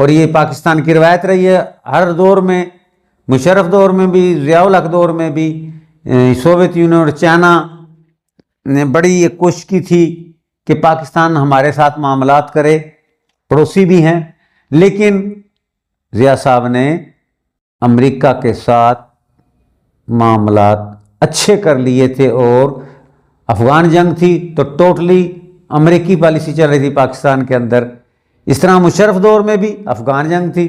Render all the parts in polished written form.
اور یہ پاکستان کی روایت رہی ہے ہر دور میں، مشرف دور میں بھی، ضیاء الحق دور میں بھی، سوویت یونین اور چائنا نے بڑی یہ کوشش کی تھی کہ پاکستان ہمارے ساتھ معاملات کرے، پڑوسی بھی ہیں، لیکن ضیاء صاحب نے امریکہ کے ساتھ معاملات اچھے کر لیے تھے، اور افغان جنگ تھی تو ٹوٹلی امریکی پالیسی چل رہی تھی پاکستان کے اندر، اس طرح مشرف دور میں بھی افغان جنگ تھی،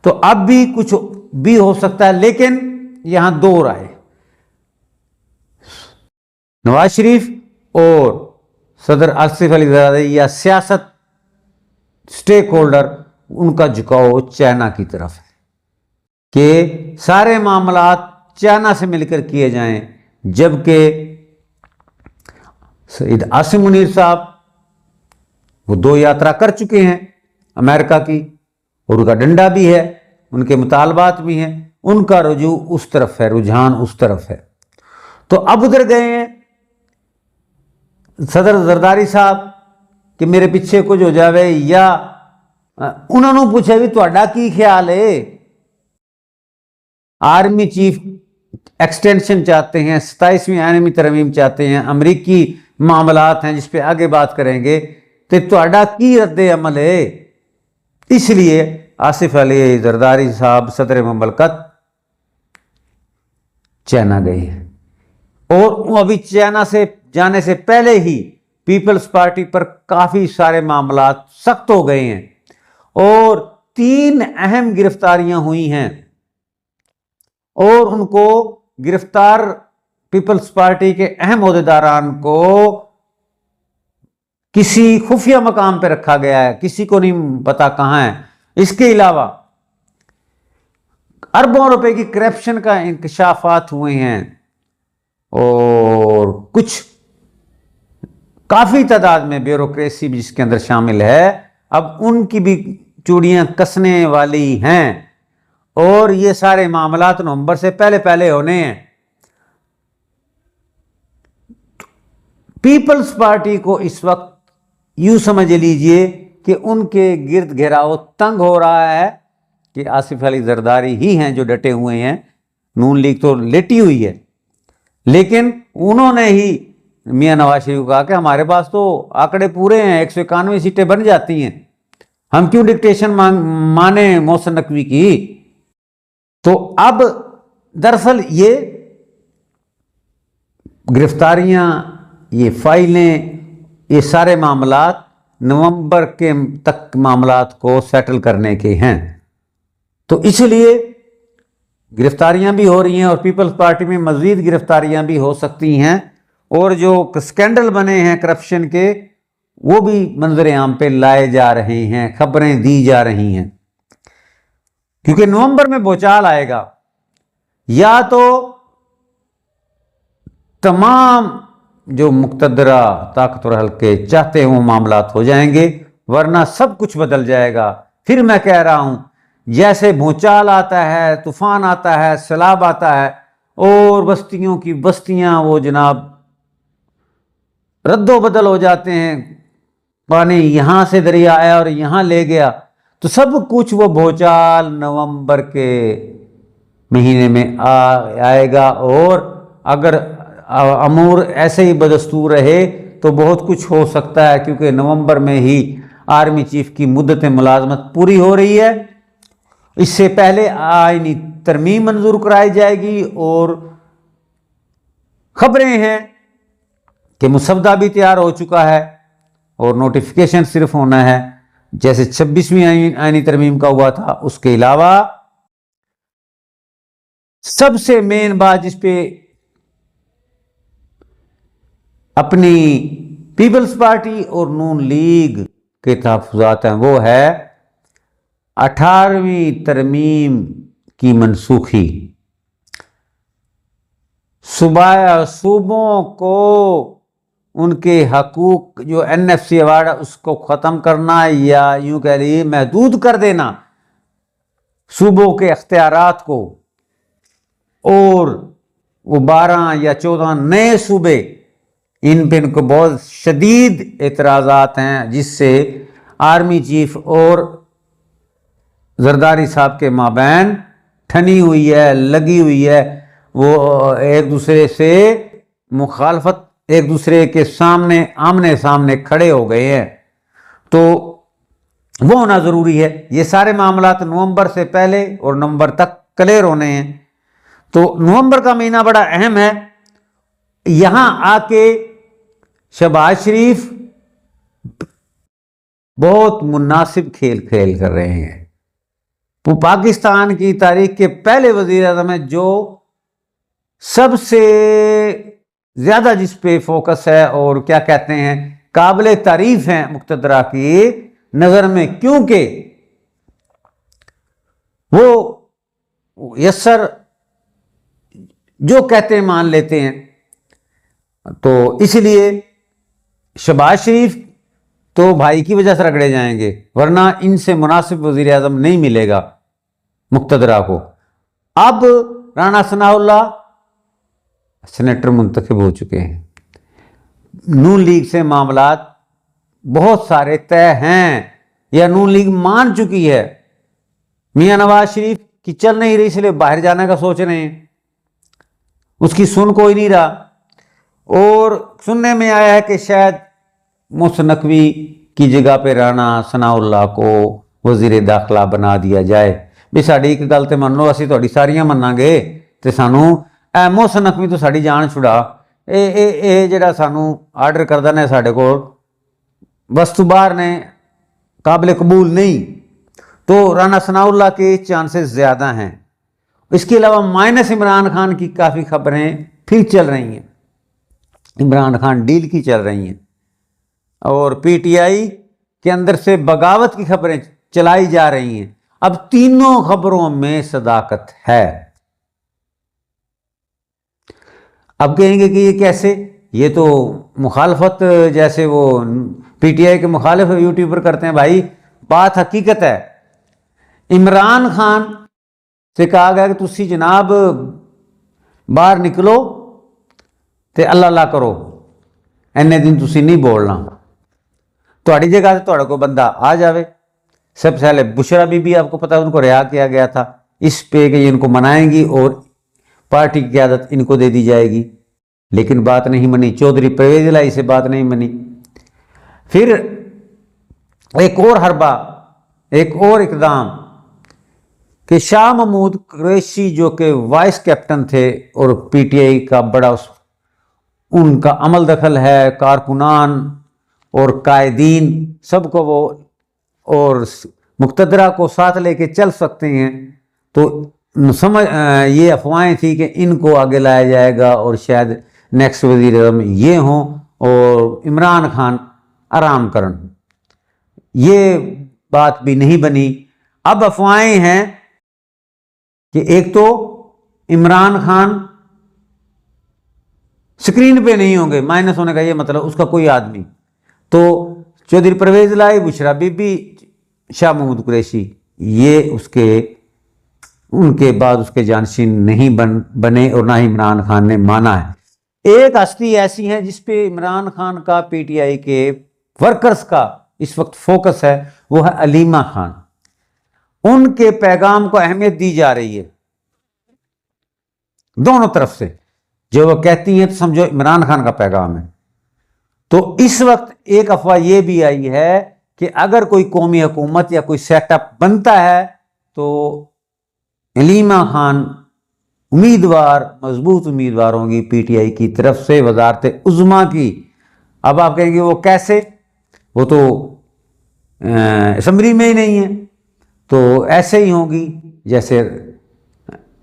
تو اب بھی کچھ بھی ہو سکتا ہے، لیکن یہاں دو رائے، نواز شریف اور صدر آصف علی زرداری یا سیاست سٹیک ہولڈر، ان کا جھکاؤ چائنا کی طرف ہے کہ سارے معاملات چائنا سے مل کر کیے جائیں، جبکہ سید عاصم منیر صاحب وہ 2 یاترا کر چکے ہیں امریکہ کی، اور ان کا ڈنڈا بھی ہے، ان کے مطالبات بھی ہیں، ان کا رجوع اس طرف ہے، رجحان اس طرف ہے، تو اب ادھر گئے ہیں صدر زرداری صاحب کہ میرے پیچھے کچھ ہو جاوے، یا انہوں نے پوچھا بھی تہاڈا کی خیال ہے، آرمی چیف ایکسٹینشن چاہتے ہیں، 27ویں آئینی ترمیم چاہتے ہیں، امریکی معاملات ہیں جس پہ آگے بات کریں گے، تو تہاڈا کی رد عمل ہے؟ اس لیے آصف علی زرداری صاحب صدر مملکت چائنا گئے ہیں، اور وہ ابھی چائنا سے جانے سے پہلے ہی پیپلز پارٹی پر کافی سارے معاملات سخت ہو گئے ہیں، اور 3 اہم گرفتاریاں ہوئی ہیں، اور ان کو گرفتار پیپلز پارٹی کے اہم عہدیداران کو کسی خفیہ مقام پہ رکھا گیا ہے، کسی کو نہیں پتا کہاں ہے۔ اس کے علاوہ اربوں روپے کی کرپشن کا انکشافات ہوئے ہیں، اور کچھ کافی تعداد میں بیوروکریسی بھی جس کے اندر شامل ہے، اب ان کی بھی چوڑیاں کسنے والی ہیں، اور یہ سارے معاملات نومبر سے پہلے ہونے ہیں۔ پیپلز پارٹی کو اس وقت یوں سمجھ لیجئے کہ ان کے گرد گھیراؤ تنگ ہو رہا ہے کہ آصف علی زرداری ہی ہیں جو ڈٹے ہوئے ہیں، نون لیگ تو لیٹی ہوئی ہے، لیکن انہوں نے ہی میاں نواز شریف کو کہا کہ ہمارے پاس تو آنکڑے پورے ہیں، 191 سیٹیں بن جاتی ہیں، ہم کیوں ڈکٹیشن مانے محسن نقوی کی؟ تو اب دراصل یہ گرفتاریاں، یہ فائلیں، یہ سارے معاملات نومبر کے تک معاملات کو سیٹل کرنے کے ہیں، تو اس لیے گرفتاریاں بھی ہو رہی ہیں، اور پیپلز پارٹی میں مزید گرفتاریاں بھی ہو سکتی ہیں، اور جو سکینڈل بنے ہیں کرپشن کے وہ بھی منظر عام پہ لائے جا رہے ہیں، خبریں دی جا رہی ہیں، کیونکہ نومبر میں بھوچال آئے گا، یا تو تمام جو مقتدرہ طاقتور حلقے چاہتے ہیں وہ معاملات ہو جائیں گے، ورنہ سب کچھ بدل جائے گا۔ پھر میں کہہ رہا ہوں، جیسے بھوچال آتا ہے، طوفان آتا ہے، سیلاب آتا ہے، اور بستیوں کی بستیاں وہ جناب رد و بدل ہو جاتے ہیں، پانی یہاں سے دریا آیا اور یہاں لے گیا، تو سب کچھ وہ بھوچال نومبر کے مہینے میں آئے گا، اور اگر امور ایسے ہی بدستور رہے تو بہت کچھ ہو سکتا ہے، کیونکہ نومبر میں ہی آرمی چیف کی مدت ملازمت پوری ہو رہی ہے، اس سے پہلے آئینی ترمیم منظور کرائی جائے گی، اور خبریں ہیں کہ مسودہ بھی تیار ہو چکا ہے، اور نوٹیفیکیشن صرف ہونا ہے، جیسے 26ویں آئینی ترمیم کا ہوا تھا۔ اس کے علاوہ سب سے مین بات جس پہ اپنی پیپلز پارٹی اور نون لیگ کے تحفظات ہیں، وہ ہے 18ویں ترمیم کی منسوخی۔ صوبوں کو ان کے حقوق جو NFC ایوارڈ ہے اس کو ختم کرنا، یا یوں کہہ لیجیے محدود کر دینا صوبوں کے اختیارات کو، اور وہ 12 یا 14 نئے صوبے، ان پہ ان کو بہت شدید اعتراضات ہیں، جس سے آرمی چیف اور زرداری صاحب کے مابین ٹھنی ہوئی ہے، لگی ہوئی ہے، وہ ایک دوسرے سے مخالفت، ایک دوسرے کے سامنے آمنے سامنے کھڑے ہو گئے ہیں، تو وہ ہونا ضروری ہے۔ یہ سارے معاملات نومبر سے پہلے اور نومبر تک کلیئر ہونے ہیں، تو نومبر کا مہینہ بڑا اہم ہے۔ یہاں آ کے شہباز شریف بہت مناسب کھیل کھیل کر رہے ہیں۔ وہ پاکستان کی تاریخ کے پہلے وزیر اعظم ہیں جو سب سے زیادہ جس پہ فوکس ہے اور کیا کہتے ہیں قابل تعریف ہیں مقتدرہ کی نظر میں، کیونکہ وہ یسر جو کہتے ہیں مان لیتے ہیں، تو اس لیے شہباز شریف تو بھائی کی وجہ سے رگڑے جائیں گے، ورنہ ان سے مناسب وزیر اعظم نہیں ملے گا مقتدرہ کو۔ اب رانا ثناء اللہ سینیٹر منتخب ہو چکے ہیں، نون لیگ سے معاملات بہت سارے طے ہیں یا نون لیگ مان چکی ہے۔ میاں نواز شریف کی چل نہیں رہی، اس لیے باہر جانے کا سوچ رہے ہیں، اس کی سن کوئی نہیں رہا، اور سننے میں آیا ہے کہ شاید محسن نقوی کی جگہ پہ رانا ثناء اللہ کو وزیر داخلہ بنا دیا جائے۔ بھی ساڑی ایک گل تے من لو، اسی تہاڈی ساریاں مناں گے تے سانوں محسن نقوی تو ساڑی جان چھڑا، اے جڑا سانوں آرڈر کردہ نے ساڑے کو بس تو باہر نے قابل قبول نہیں، تو رانا ثناء اللہ کے چانسز زیادہ ہیں۔ اس کے علاوہ مائنس عمران خان کی کافی خبریں پھر چل رہی ہیں، عمران خان ڈیل کی چل رہی ہیں، اور پی ٹی آئی کے اندر سے بغاوت کی خبریں چلائی جا رہی ہیں۔ اب تینوں خبروں میں صداقت ہے۔ اب کہیں گے کہ یہ کیسے؟ یہ تو مخالفت جیسے وہ پی ٹی آئی کے مخالف یوٹیوبر کرتے ہیں۔ بھائی بات حقیقت ہے، عمران خان سے کہا گیا کہ تسی جناب باہر نکلو تے اللہ اللہ کرو، اینے دن تسی نہیں بولنا، تہاڈی جگہ سے تہاڈے کو بندہ آ جاوے۔ سب سے پہلے بشرا بی بی آپ کو پتا ان کو رہا کیا گیا تھا اس پہ کہ یہ ان کو منائیں گی اور پارٹی کی قیادت ان کو دے دی جائے گی، لیکن بات نہیں منی۔ چودھری پرویز الہی سے بات نہیں منی۔ پھر ایک اور حربہ، ایک اور اقدام کہ شاہ محمود قریشی جو کہ وائس کیپٹن تھے اور پی ٹی آئی کا بڑا ان کا عمل دخل ہے، کارکنان اور قائدین سب کو وہ اور مقتدرہ کو ساتھ لے کے چل سکتے ہیں، تو یہ افواہیں تھی کہ ان کو آگے لایا جائے گا اور شاید نیکسٹ وزیر اعظم یہ ہوں اور عمران خان آرام کرن۔ یہ بات بھی نہیں بنی۔ اب افواہیں ہیں کہ ایک تو عمران خان سکرین پہ نہیں ہوں گے، مائنس ہونے کا یہ مطلب اس کا کوئی آدمی، تو چودھری پرویز الہی، بشرا بی بی، شاہ محمود قریشی، یہ ان کے بعد اس کے جانشین نہیں بنے اور نہ ہی عمران خان نے مانا ہے۔ ایک ہستی ایسی ہے جس پہ عمران خان کا پی ٹی آئی کے ورکرز کا اس وقت فوکس ہے، وہ ہے علیمہ خان۔ ان کے پیغام کو اہمیت دی جا رہی ہے دونوں طرف سے، جو وہ کہتی ہیں تو سمجھو عمران خان کا پیغام ہے۔ تو اس وقت ایک افواہ یہ بھی آئی ہے کہ اگر کوئی قومی حکومت یا کوئی سیٹ اپ بنتا ہے تو علیمہ خان امیدوار، مضبوط امیدوار ہوں گی پی ٹی آئی کی طرف سے وزارت عظمیٰ کی۔ اب آپ کہیں گے وہ کیسے؟ وہ تو اسمبلی میں ہی نہیں ہے، تو ایسے ہی ہوں گی جیسے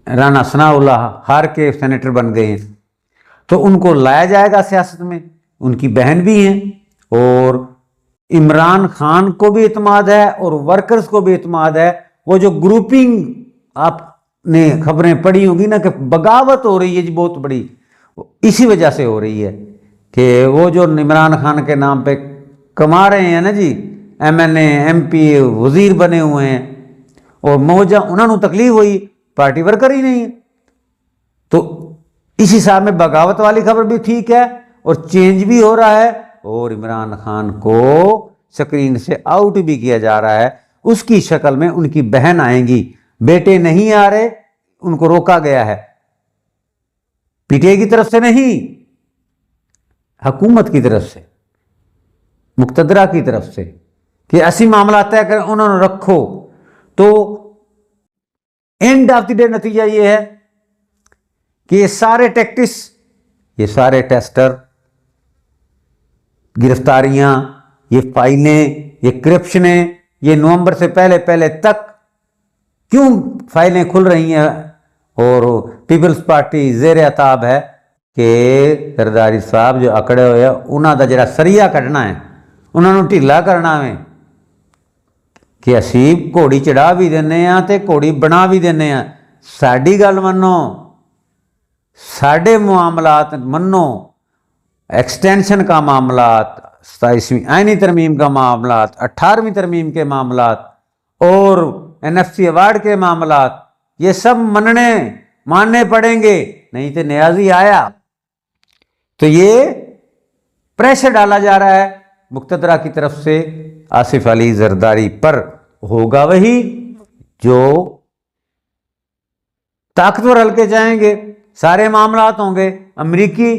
رانا ثناء اللہ ہار کے سینیٹر بن گئے ہیں، تو ان کو لایا جائے گا سیاست میں، ان کی بہن بھی ہیں، اور عمران خان کو بھی اعتماد ہے اور ورکرز کو بھی اعتماد ہے۔ وہ جو گروپنگ آپ نے خبریں پڑھی ہوگی نا کہ بغاوت ہو رہی ہے جی بہت بڑی، اسی وجہ سے ہو رہی ہے کہ وہ جو عمران خان کے نام پہ کما رہے ہیں نا جی، ایم این اے، ایم پی، وزیر بنے ہوئے ہیں، اور موجہ انہوں نے تکلیف ہوئی، پارٹی ورکر ہی نہیں ہے، تو اس حساب میں بغاوت والی خبر بھی ٹھیک ہے اور چینج بھی ہو رہا ہے، اور عمران خان کو سکرین سے آؤٹ بھی کیا جا رہا ہے۔ اس کی شکل میں ان کی بہن آئیں گی. بیٹے نہیں آ رہے, ان کو روکا گیا ہے, پی ٹی آئی کی طرف سے نہیں, حکومت کی طرف سے, مقتدرہ کی طرف سے, کہ ایسی معاملات طے کریں, انہوں نے رکھو. تو اینڈ آف دی ڈے نتیجہ یہ ہے کہ یہ سارے ٹیکٹس, یہ سارے ٹیسٹر, گرفتاریاں, یہ فائلیں, یہ کرپشنیں, یہ نومبر سے پہلے تک کیوں فائلیں کھل رہی ہیں, اور پیپلز پارٹی زیر عتاب ہے کہ زرداری صاحب جو اکڑے ہوئے انہاں دا جڑا سریا کڈنا ہے, انہوں نے ڈھیلا کرنا ہے کہ اسی گھوڑی چڑھا بھی دینے ہیں تے گھوڑی بنا بھی دینے ہیں. ساڈی گل منو, ساڈے معاملات منو, ایکسٹینشن کا معاملات, 27ویں آئینی ترمیم کا معاملات, 18ویں ترمیم کے معاملات اور NFC ایوارڈ کے معاملات, یہ سب ماننے پڑیں گے, نہیں تو نیازی آیا. تو یہ پریشر ڈالا جا رہا ہے مقتدرہ کی طرف سے آصف علی زرداری پر. ہوگا وہی جو طاقتور حلقے جائیں گے, سارے معاملات ہوں گے امریکی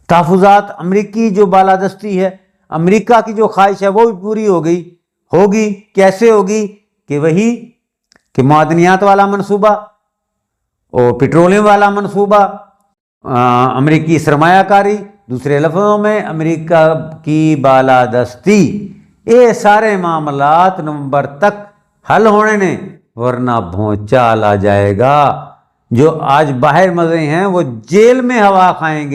تحفظات, امریکی جو بالادستی ہے, امریکہ کی جو خواہش ہے وہ بھی پوری ہوگی. کیسے ہوگی کہ وہی کہ معدنیات والا منصوبہ اور پیٹرولیم والا منصوبہ, امریکی سرمایہ کاری, دوسرے لفظوں میں امریکہ کی بالادستی, یہ سارے معاملات نومبر تک حل ہونے نے, ورنہ بھونچال آ جائے گا. جو آج باہر مزے ہیں وہ جیل میں ہوا کھائیں گے.